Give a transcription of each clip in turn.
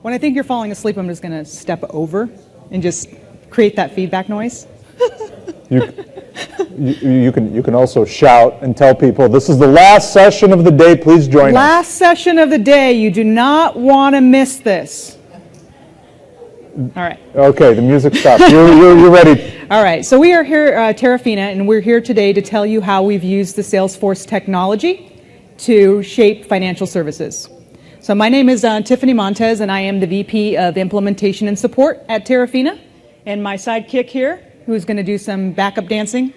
When I think you're falling asleep, I'm just going to step over and just create that feedback noise. You can also shout and tell people, this is the last session of the day, please join us. Last session of the day, you do not want to miss this. All right. Okay, the music stopped. You're ready. All right, so we are here at Terafina, and we're here today to tell you how we've used the Salesforce technology to shape financial services. So my name is Tiffany Montez, and I am the VP of Implementation and Support at Terafina. And my sidekick here, who's going to do some backup dancing,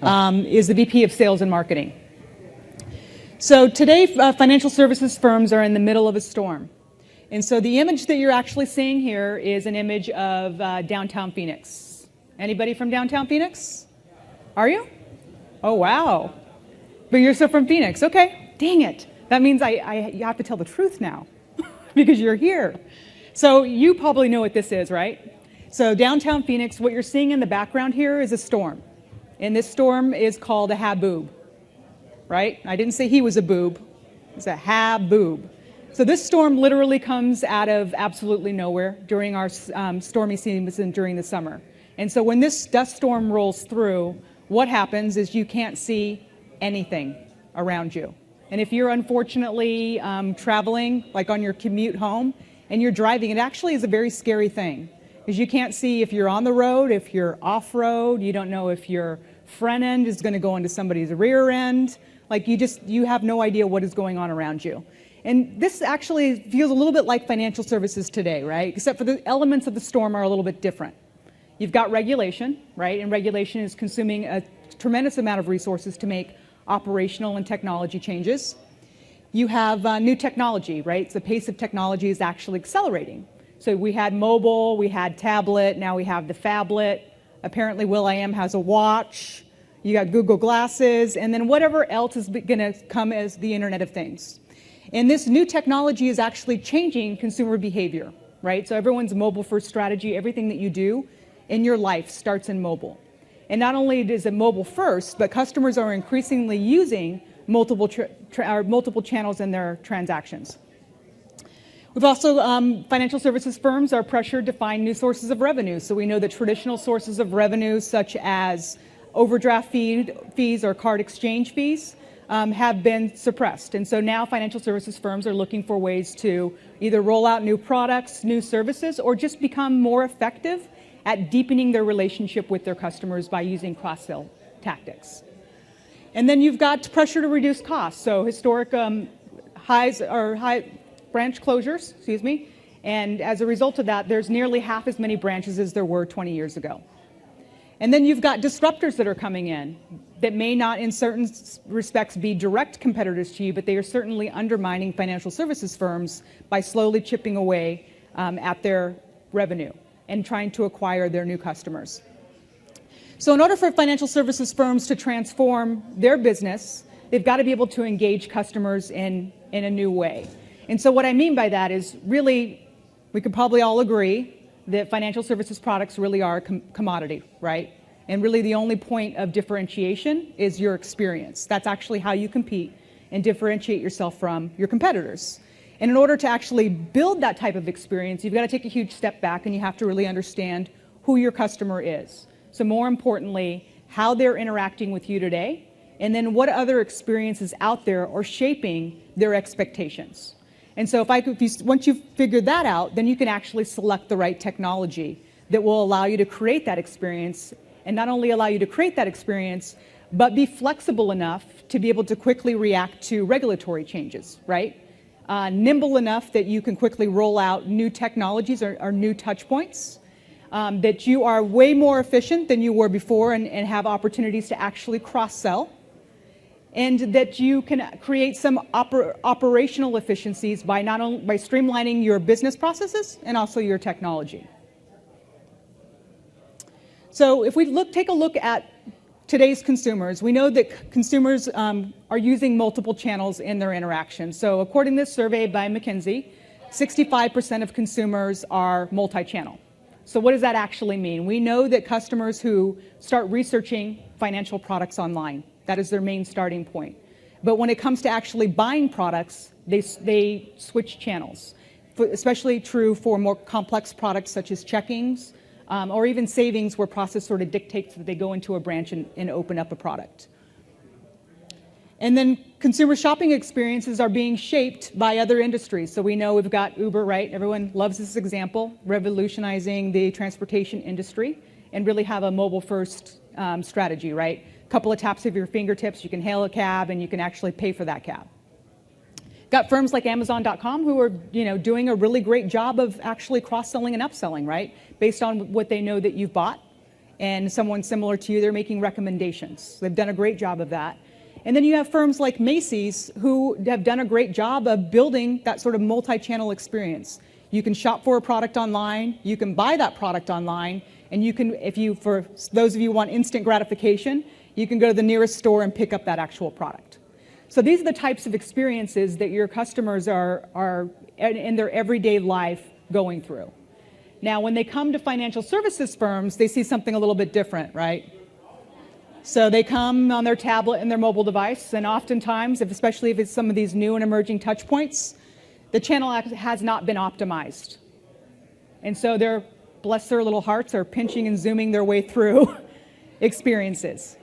is the VP of Sales and Marketing. So today, financial services firms are in the middle of a storm. And so the image that you're actually seeing here is an image of downtown Phoenix. Anybody from downtown Phoenix? Are you? Oh, wow. But you're still from Phoenix. Okay, dang it. That means you have to tell the truth now because you're here. So you probably know what this is, right? So downtown Phoenix, what you're seeing in the background here is a storm. And this storm is called a haboob, right? I didn't say he was a boob. It's a haboob. So this storm literally comes out of absolutely nowhere during our stormy season during the summer. And so when this dust storm rolls through, what happens is you can't see anything around you. And if you're unfortunately traveling, like on your commute home, and you're driving, it actually is a very scary thing. Because you can't see if you're on the road, if you're off-road, you don't know if your front end is going to go into somebody's rear end. Like you have no idea what is going on around you. And this actually feels a little bit like financial services today, right? Except for the elements of the storm are a little bit different. You've got regulation, right? And regulation is consuming a tremendous amount of resources to make operational and technology changes. You have new technology, right? So the pace of technology is actually accelerating. So we had mobile, we had tablet, now we have the phablet. Apparently Will.i.am has a watch. You got Google Glasses, and then whatever else is going to come as the Internet of Things. And this new technology is actually changing consumer behavior, right? So everyone's mobile-first strategy, everything that you do in your life starts in mobile. And not only is it mobile first, but customers are increasingly using multiple channels in their transactions. We've also, financial services firms are pressured to find new sources of revenue. So we know that traditional sources of revenue, such as overdraft fees or card exchange fees, have been suppressed. And so now financial services firms are looking for ways to either roll out new products, new services, or just become more effective at deepening their relationship with their customers by using cross-sell tactics. And then you've got pressure to reduce costs. So historic high branch closures, and as a result of that, there's nearly half as many branches as there were 20 years ago. And then you've got disruptors that are coming in that may not in certain respects be direct competitors to you, but they are certainly undermining financial services firms by slowly chipping away at their revenue and trying to acquire their new customers. So in order for financial services firms to transform their business, they've got to be able to engage customers in a new way. And so what I mean by that is really, we could probably all agree that financial services products really are a commodity, right? And really the only point of differentiation is your experience. That's actually how you compete and differentiate yourself from your competitors. And in order to actually build that type of experience, you've got to take a huge step back and you have to really understand who your customer is. So more importantly, how they're interacting with you today, and then what other experiences out there are shaping their expectations. And so once you've figured that out, then you can actually select the right technology that will allow you to create that experience, and not only allow you to create that experience, but be flexible enough to be able to quickly react to regulatory changes, right? Nimble enough that you can quickly roll out new technologies or new touch points, that you are way more efficient than you were before and have opportunities to actually cross-sell, and that you can create some operational efficiencies by streamlining your business processes and also your technology. So if we take a look at today's consumers, we know that consumers are using multiple channels in their interactions. So according to this survey by McKinsey, 65% of consumers are multi-channel. So what does that actually mean? We know that customers who start researching financial products online, that is their main starting point. But when it comes to actually buying products, they switch channels. especially true for more complex products such as checkings or even savings, where process sort of dictates that they go into a branch and open up a product. And then consumer shopping experiences are being shaped by other industries. So we know we've got Uber, right? Everyone loves this example, revolutionizing the transportation industry and really have a mobile-first strategy, right? A couple of taps of your fingertips, you can hail a cab and you can actually pay for that cab. Got firms like Amazon.com who are, doing a really great job of actually cross-selling and upselling, right? Based on what they know that you've bought, and someone similar to you, they're making recommendations. They've done a great job of that. And then you have firms like Macy's who have done a great job of building that sort of multi-channel experience. You can shop for a product online, you can buy that product online, and you can, for those of you who want instant gratification, you can go to the nearest store and pick up that actual product. So these are the types of experiences that your customers are in their everyday life going through. Now, when they come to financial services firms, they see something a little bit different, right? So they come on their tablet and their mobile device, and oftentimes, especially if it's some of these new and emerging touch points, the channel has not been optimized. And so they're, bless their little hearts, are pinching and zooming their way through experiences.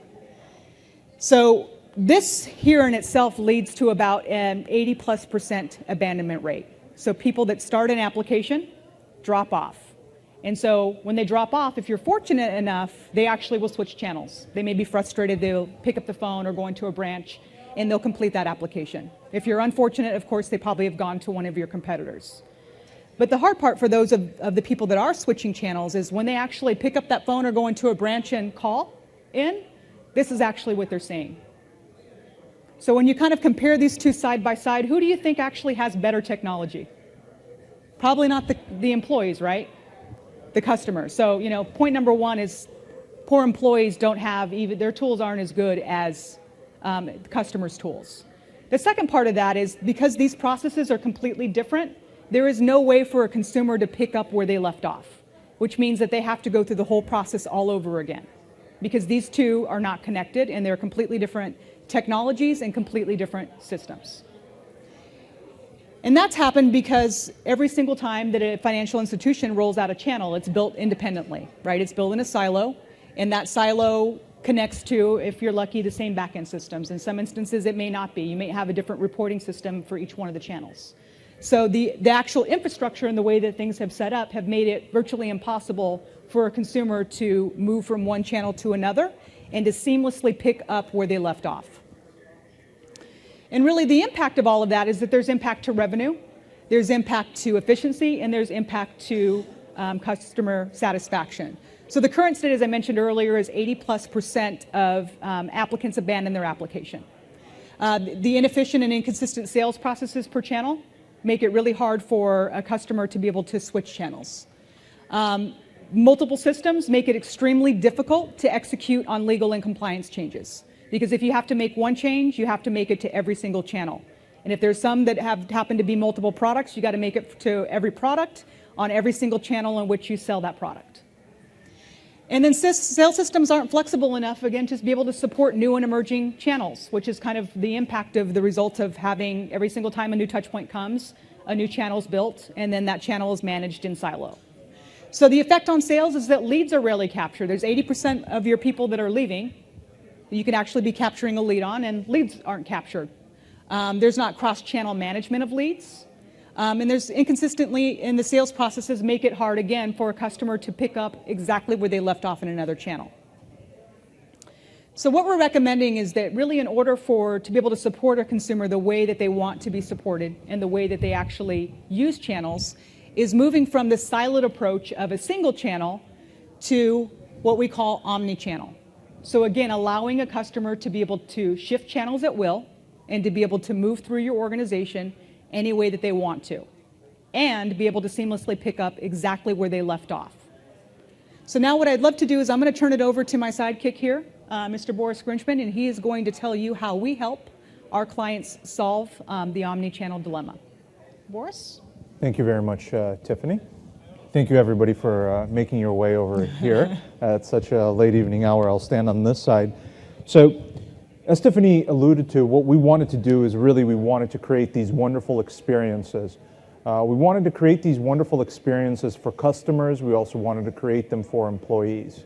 So this here in itself leads to about an 80+% abandonment rate. So people that start an application drop off. And so when they drop off, if you're fortunate enough, they actually will switch channels. They may be frustrated, they'll pick up the phone or go into a branch, and they'll complete that application. If you're unfortunate, of course, they probably have gone to one of your competitors. But the hard part for those of the people that are switching channels is when they actually pick up that phone or go into a branch and call in, this is actually what they're saying. So when you kind of compare these two side by side, who do you think actually has better technology? Probably not the employees, right? The customer. So, point number one is poor employees don't have, even their tools aren't as good as the customer's tools. The second part of that is because these processes are completely different, there is no way for a consumer to pick up where they left off, which means that they have to go through the whole process all over again, because these two are not connected and they're completely different technologies and completely different systems. And that's happened because every single time that a financial institution rolls out a channel, it's built independently, right? It's built in a silo, and that silo connects to, if you're lucky, the same back-end systems. In some instances, it may not be. You may have a different reporting system for each one of the channels. So the actual infrastructure and the way that things have set up have made it virtually impossible for a consumer to move from one channel to another and to seamlessly pick up where they left off. And really the impact of all of that is that there's impact to revenue, there's impact to efficiency, and there's impact to customer satisfaction. So the current state, as I mentioned earlier, is 80+% of applicants abandon their application. The inefficient and inconsistent sales processes per channel make it really hard for a customer to be able to switch channels. Multiple systems make it extremely difficult to execute on legal and compliance changes. Because if you have to make one change, you have to make it to every single channel. And if there's some that happen to be multiple products, you got to make it to every product on every single channel in which you sell that product. And then sales systems aren't flexible enough, again, to be able to support new and emerging channels, which is kind of the impact of the result of having every single time a new touch point comes, a new channel is built, and then that channel is managed in silo. So the effect on sales is that leads are rarely captured. There's 80% of your people that are leaving you can actually be capturing a lead on, and leads aren't captured. There's not cross-channel management of leads, and there's inconsistently in the sales processes make it hard, again, for a customer to pick up exactly where they left off in another channel. So what we're recommending is that really in order to be able to support a consumer the way that they want to be supported and the way that they actually use channels is moving from the siloed approach of a single channel to what we call omni-channel. So again, allowing a customer to be able to shift channels at will and to be able to move through your organization any way that they want to, and be able to seamlessly pick up exactly where they left off. So now what I'd love to do is I'm going to turn it over to my sidekick here, Mr. Boris Grinchman, and he is going to tell you how we help our clients solve the omni-channel dilemma. Boris? Thank you very much, Tiffany. Thank you, everybody, for making your way over here at such a late evening hour. I'll stand on this side. So, as Tiffany alluded to, what we wanted to do is really we wanted to create these wonderful experiences We wanted to create these wonderful experiences for customers. We also wanted to create them for employees.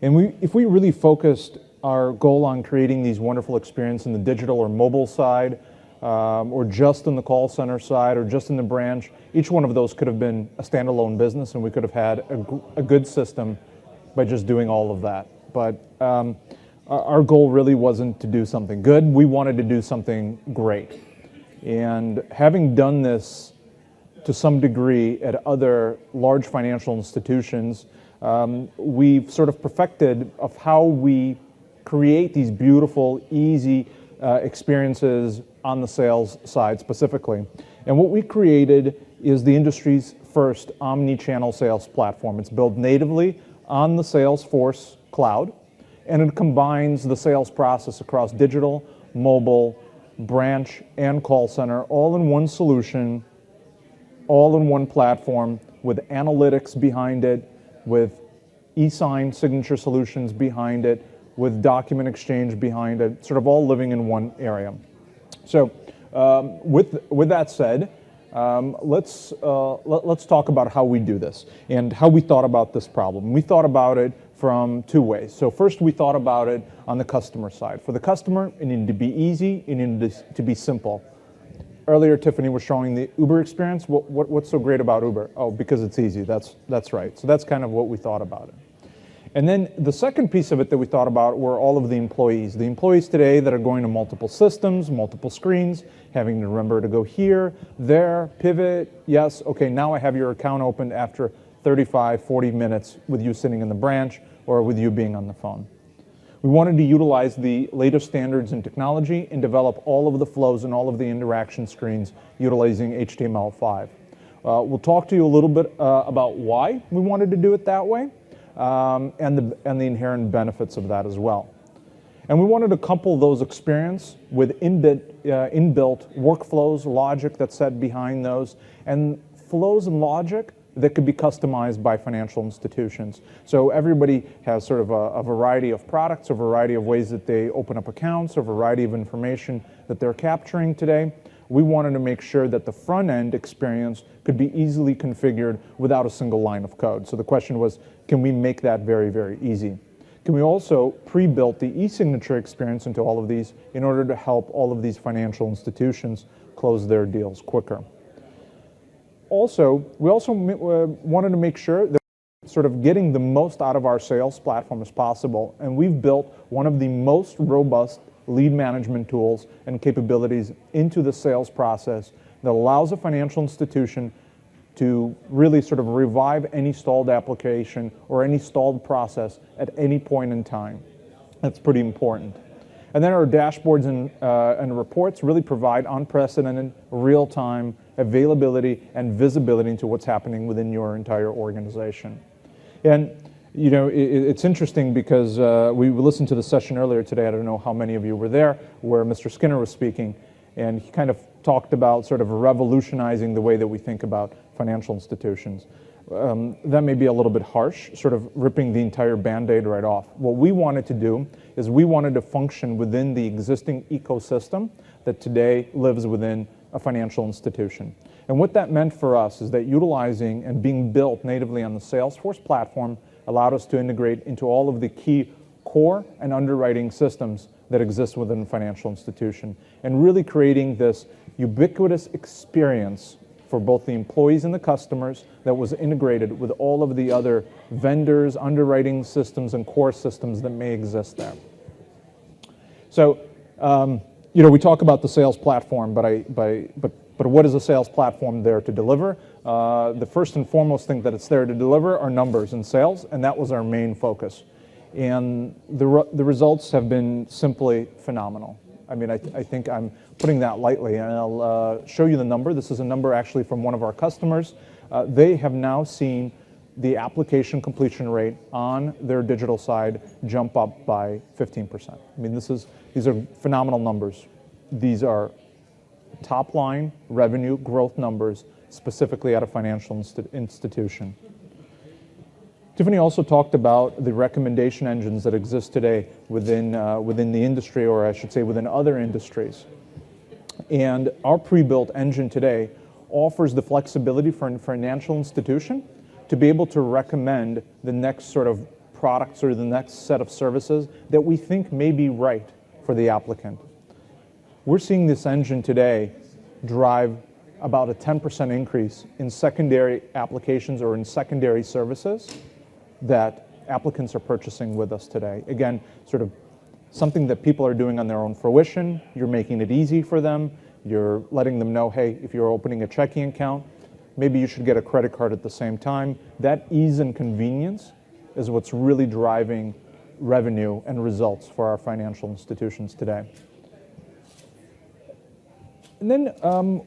And if we really focused our goal on creating these wonderful experiences in the digital or mobile side, or just in the call center side, or just in the branch, each one of those could have been a standalone business, and we could have had a good system by just doing all of that. But our goal really wasn't to do something good. We wanted to do something great. And having done this to some degree at other large financial institutions, we've sort of perfected of how we create these beautiful, easy experiences on the sales side specifically. And what we created is the industry's first Omni-Channel Sales Platform. It's built natively on the Salesforce cloud, and it combines the sales process across digital, mobile, branch, and call center, all in one solution, all in one platform, with analytics behind it, with e-sign signature solutions behind it, with document exchange behind it, sort of all living in one area. So with that said, let's talk about how we do this and how we thought about this problem. We thought about it from two ways. So first, we thought about it on the customer side. For the customer, it needed to be easy, it needed to be simple. Earlier, Tiffany was showing the Uber experience. What's so great about Uber? Oh, because it's easy. That's right. So that's kind of what we thought about it. And then the second piece of it that we thought about were all of the employees. The employees today that are going to multiple systems, multiple screens, having to remember to go here, there, pivot, yes, okay, now I have your account opened after 35, 40 minutes with you sitting in the branch or with you being on the phone. We wanted to utilize the latest standards in technology and develop all of the flows and all of the interaction screens utilizing HTML5. We'll talk to you a little bit about why we wanted to do it that way. And the inherent benefits of that as well. And we wanted to couple those experience with inbuilt workflows, logic that's set behind those, and flows and logic that could be customized by financial institutions. So everybody has sort of a variety of products, a variety of ways that they open up accounts, a variety of information that they're capturing today. We wanted to make sure that the front-end experience could be easily configured without a single line of code. So the question was, can we make that very, very easy? Can we also pre-build the e-signature experience into all of these in order to help all of these financial institutions close their deals quicker? Also, we also wanted to make sure that we're sort of getting the most out of our sales platform as possible, and we've built one of the most robust lead management tools and capabilities into the sales process that allows a financial institution to really sort of revive any stalled application or any stalled process at any point in time. That's pretty important. And then our dashboards and reports really provide unprecedented real-time availability and visibility into what's happening within your entire organization. And you know, it's interesting because we listened to the session earlier today. I don't know how many of you were there, where Mr. Skinner was speaking, and he kind of talked about sort of revolutionizing the way that we think about financial institutions. That may be a little bit harsh, sort of ripping the entire Band-Aid right off. What we wanted to do is we wanted to function within the existing ecosystem that today lives within a financial institution. And what that meant for us is that utilizing and being built natively on the Salesforce platform allowed us to integrate into all of the key core and underwriting systems that exist within a financial institution, and really creating this ubiquitous experience for both the employees and the customers that was integrated with all of the other vendors, underwriting systems, and core systems that may exist there. So, you know, we talk about the sales platform, but what is a sales platform there to deliver? The first and foremost thing that it's there to deliver are numbers and sales, and that was our main focus. And the results have been simply phenomenal. I mean, I think I'm putting that lightly, and I'll show you the number. This is a number actually from one of our customers. They have now seen the application completion rate on their digital side jump up by 15%. I mean, these are phenomenal numbers. These are top line revenue growth numbers specifically at a financial institution. Tiffany also talked about the recommendation engines that exist today within the industry, or I should say within other industries. And our pre-built engine today offers the flexibility for a financial institution to be able to recommend the next sort of products or the next set of services that we think may be right for the applicant. We're seeing this engine today drive about a 10% increase in secondary applications or in secondary services that applicants are purchasing with us today. Again, sort of something that people are doing on their own fruition. You're making it easy for them. You're letting them know, hey, if you're opening a checking account, maybe you should get a credit card at the same time. That ease and convenience is what's really driving revenue and results for our financial institutions today. And then,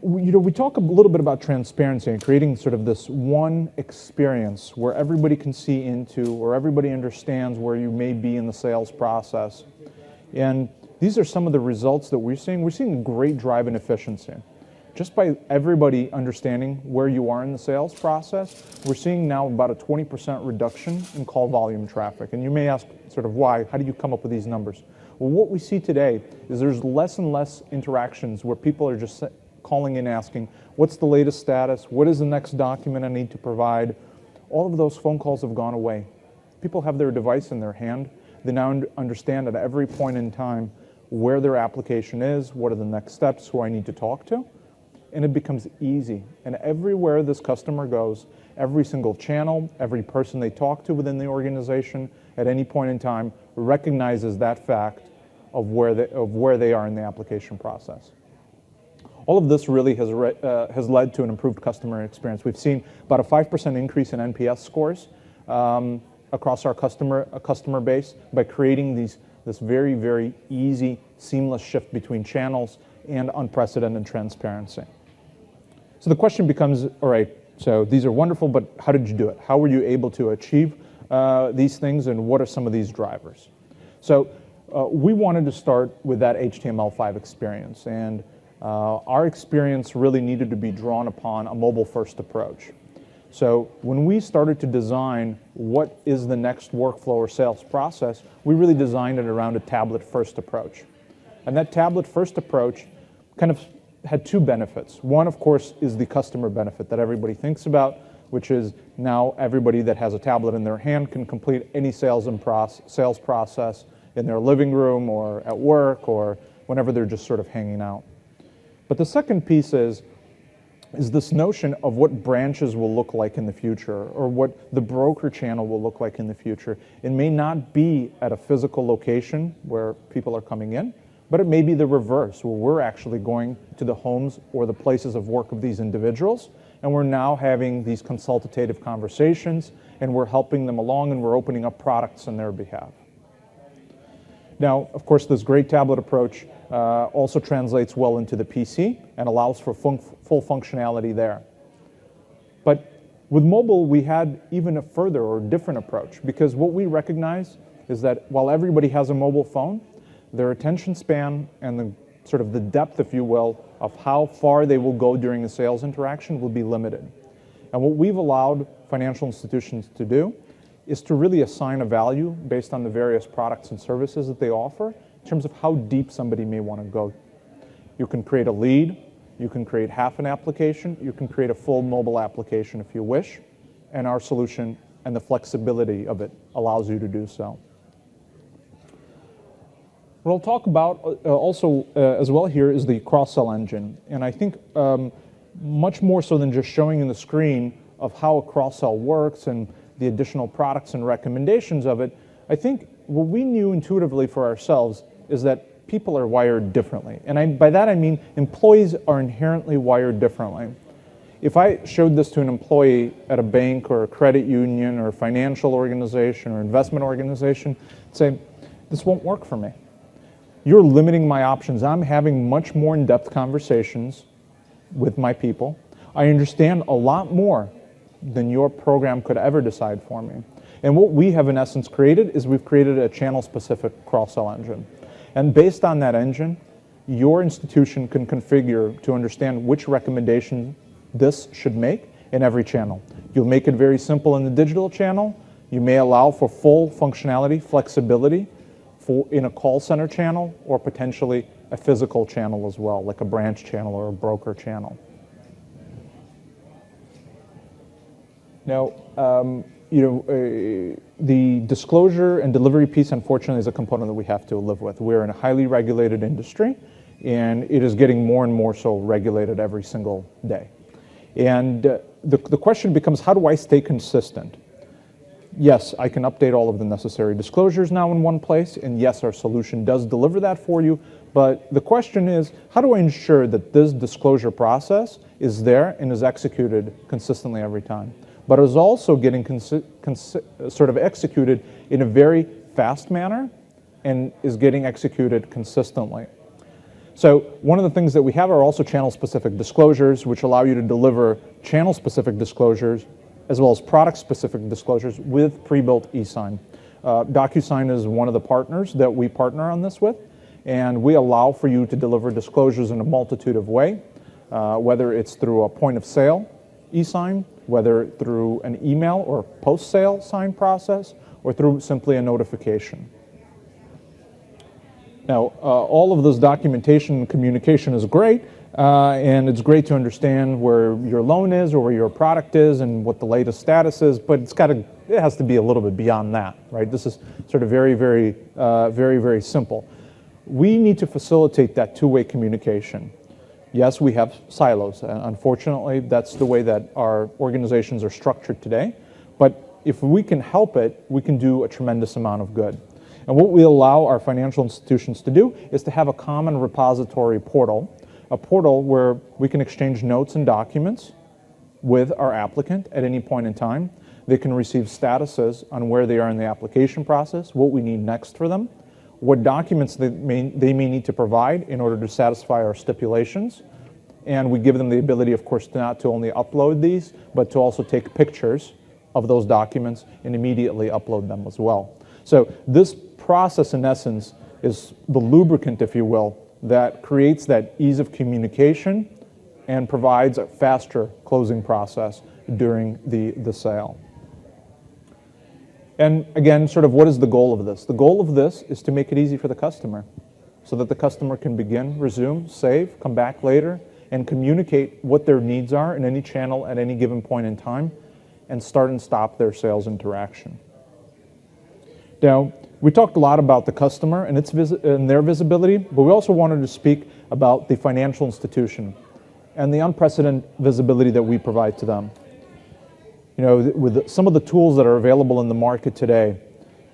we talk a little bit about transparency and creating sort of this one experience where everybody can see into, or everybody understands where you may be in the sales process. And these are some of the results that we're seeing. We're seeing a great drive in efficiency. Just by everybody understanding where you are in the sales process, we're seeing now about a 20% reduction in call volume traffic. And you may ask sort of why, how do you come up with these numbers? Well, what we see today is there's less and less interactions where people are just calling in asking, what's the latest status? What is the next document I need to provide? All of those phone calls have gone away. People have their device in their hand. They now understand at every point in time where their application is, what are the next steps, who I need to talk to, and it becomes easy. And everywhere this customer goes, every single channel, every person they talk to within the organization at any point in time recognizes that fact of where they are in the application process. All of this really has led to an improved customer experience. We've seen about a 5% increase in NPS scores across our customer base by creating this very, very easy, seamless shift between channels and unprecedented transparency. So the question becomes, all right, so these are wonderful, but how did you do it? How were you able to achieve these things, and what are some of these drivers? So we wanted to start with that HTML5 experience, and our experience really needed to be drawn upon a mobile-first approach. So when we started to design what is the next workflow or sales process, we really designed it around a tablet-first approach. And that tablet-first approach kind of had two benefits. One, of course, is the customer benefit that everybody thinks about, which is now everybody that has a tablet in their hand can complete any sales process in their living room or at work or whenever they're just sort of hanging out. But the second piece is this notion of what branches will look like in the future, or what the broker channel will look like in the future. It may not be at a physical location where people are coming in, but it may be the reverse, where we're actually going to the homes or the places of work of these individuals, and we're now having these consultative conversations, and we're helping them along, and we're opening up products on their behalf. Now, of course, this great tablet approach also translates well into the PC and allows for full functionality there. But with mobile, we had even a further or different approach, because what we recognize is that while everybody has a mobile phone, their attention span and the depth, if you will, of how far they will go during a sales interaction will be limited. And what we've allowed financial institutions to do is to really assign a value based on the various products and services that they offer in terms of how deep somebody may want to go. You can create a lead, you can create half an application, you can create a full mobile application if you wish, and our solution and the flexibility of it allows you to do so. What I'll talk about also as well here is the cross-sell engine. And I think much more so than just showing in the screen of how a cross-sell works and the additional products and recommendations of it, I think what we knew intuitively for ourselves is that people are wired differently. And by that I mean employees are inherently wired differently. If I showed this to an employee at a bank or a credit union or a financial organization or investment organization, I'd say, this won't work for me. You're limiting my options. I'm having much more in-depth conversations with my people. I understand a lot more than your program could ever decide for me. And what we have in essence created is we've created a channel-specific cross-sell engine. And based on that engine, your institution can configure to understand which recommendation this should make in every channel. You'll make it very simple in the digital channel. You may allow for full functionality, flexibility in a call center channel, or potentially a physical channel as well, like a branch channel or a broker channel. Now, the disclosure and delivery piece, unfortunately, is a component that we have to live with. We're in a highly regulated industry, and it is getting more and more so regulated every single day. And the question becomes, how do I stay consistent? Yes, I can update all of the necessary disclosures now in one place, and yes, our solution does deliver that for you, but the question is, how do I ensure that this disclosure process is there and is executed consistently every time? But is also getting sort of executed in a very fast manner and is getting executed consistently. So one of the things that we have are also channel-specific disclosures, which allow you to deliver channel-specific disclosures as well as product-specific disclosures with pre-built e-sign. DocuSign is one of the partners that we partner on this with, and we allow for you to deliver disclosures in a multitude of ways, whether it's through a point-of-sale e-sign, whether through an email or post-sale sign process, or through simply a notification. Now, all of this documentation and communication is great, and it's great to understand where your loan is or where your product is and what the latest status is, but it has to be a little bit beyond that, right? This is sort of very, very simple. We need to facilitate that two-way communication. Yes, we have silos. Unfortunately, that's the way that our organizations are structured today, but if we can help it, we can do a tremendous amount of good. And what we allow our financial institutions to do is to have a common repository portal, a portal where we can exchange notes and documents with our applicant at any point in time. They can receive statuses on where they are in the application process, what we need next for them, what documents they may need to provide in order to satisfy our stipulations. And we give them the ability, of course, not to only upload these, but to also take pictures of those documents and immediately upload them as well. So this process, in essence, is the lubricant, if you will, that creates that ease of communication and provides a faster closing process during the sale. And again, sort of what is the goal of this? The goal of this is to make it easy for the customer so that the customer can begin, resume, save, come back later, and communicate what their needs are in any channel at any given point in time and start and stop their sales interaction. Now, we talked a lot about the customer and their visibility, but we also wanted to speak about the financial institution and the unprecedented visibility that we provide to them. You know, with some of the tools that are available in the market today,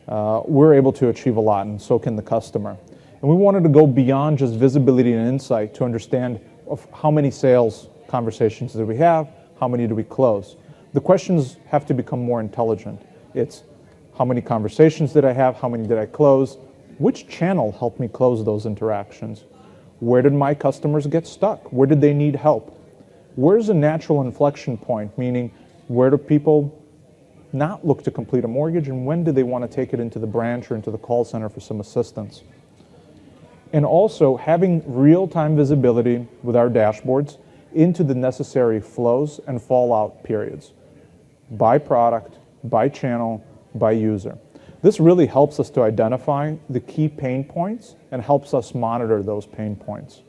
we're able to achieve a lot, and so can the customer. And we wanted to go beyond just visibility and insight to understand of how many sales conversations do we have, how many do we close. The questions have to become more intelligent. It's how many conversations did I have, how many did I close, which channel helped me close those interactions, where did my customers get stuck, where did they need help, where's a natural inflection point, meaning where do people not look to complete a mortgage and when do they want to take it into the branch or into the call center for some assistance. And also having real-time visibility with our dashboards into the necessary flows and fallout periods by product, by channel, by user. This really helps us to identify the key pain points and helps us monitor those pain points.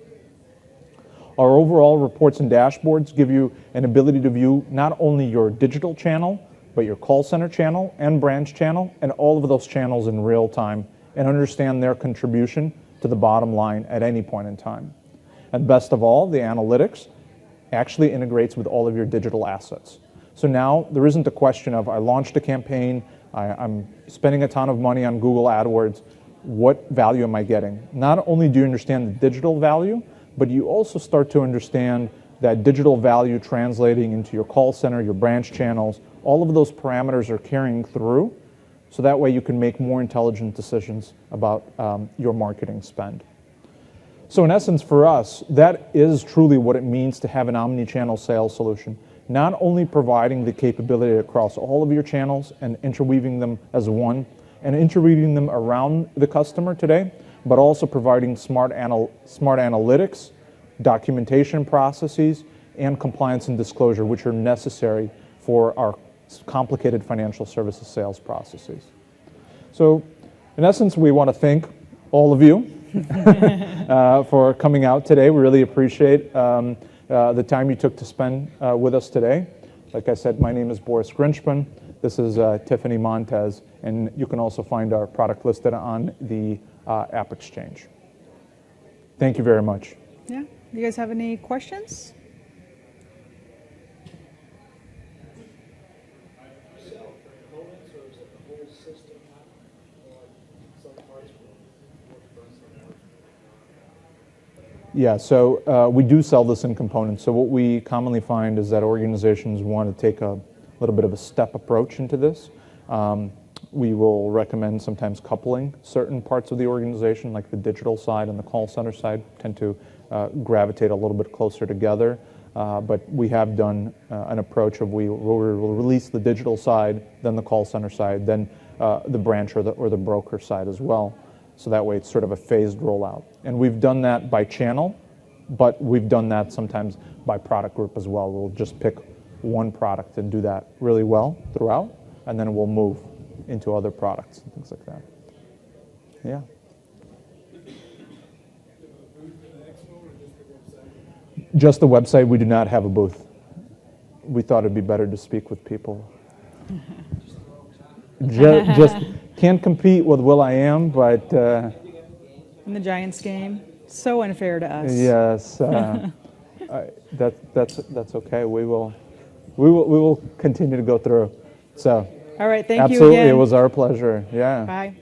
Our overall reports and dashboards give you an ability to view not only your digital channel, but your call center channel and branch channel and all of those channels in real time and understand their contribution to the bottom line at any point in time. And best of all, the analytics actually integrates with all of your digital assets. So now there isn't a question of I launched a campaign, I'm spending a ton of money on Google AdWords, what value am I getting? Not only do you understand the digital value, but you also start to understand that digital value translating into your call center, your branch channels, all of those parameters are carrying through, so that way you can make more intelligent decisions about your marketing spend. So in essence, for us, that is truly what it means to have an omni-channel sales solution. Not only providing the capability across all of your channels and interweaving them as one, and interweaving them around the customer today, but also providing smart analytics, documentation processes, and compliance and disclosure, which are necessary for our complicated financial services sales processes. So in essence, we want to thank all of you for coming out today. We really appreciate the time you took to spend with us today. Like I said, my name is Boris Grinchman. This is Tiffany Montez, and you can also find our product listed on the AppExchange. Thank you very much. Yeah. You guys have any questions? Yeah, so we do sell this in components. So what we commonly find is that organizations want to take a little bit of a step approach into this. We will recommend sometimes coupling certain parts of the organization, like the digital side and the call center side, tend to gravitate a little bit closer together. But we have done an approach of we will release the digital side, then the call center side, then the branch or the broker side as well. So that way it's sort of a phased rollout. And we've done that by channel, but we've done that sometimes by product group as well. We'll just pick one product and do that really well throughout, and then we'll move into other products and things like that. Yeah. Just the website. We do not have a booth. We thought it'd be better to speak with people. Just can't compete with Will.i.am, but In the Giants game, so unfair to us. yes, that's okay. We will continue to go through. So All right, thank you absolutely, again. it was our pleasure. Yeah. Bye.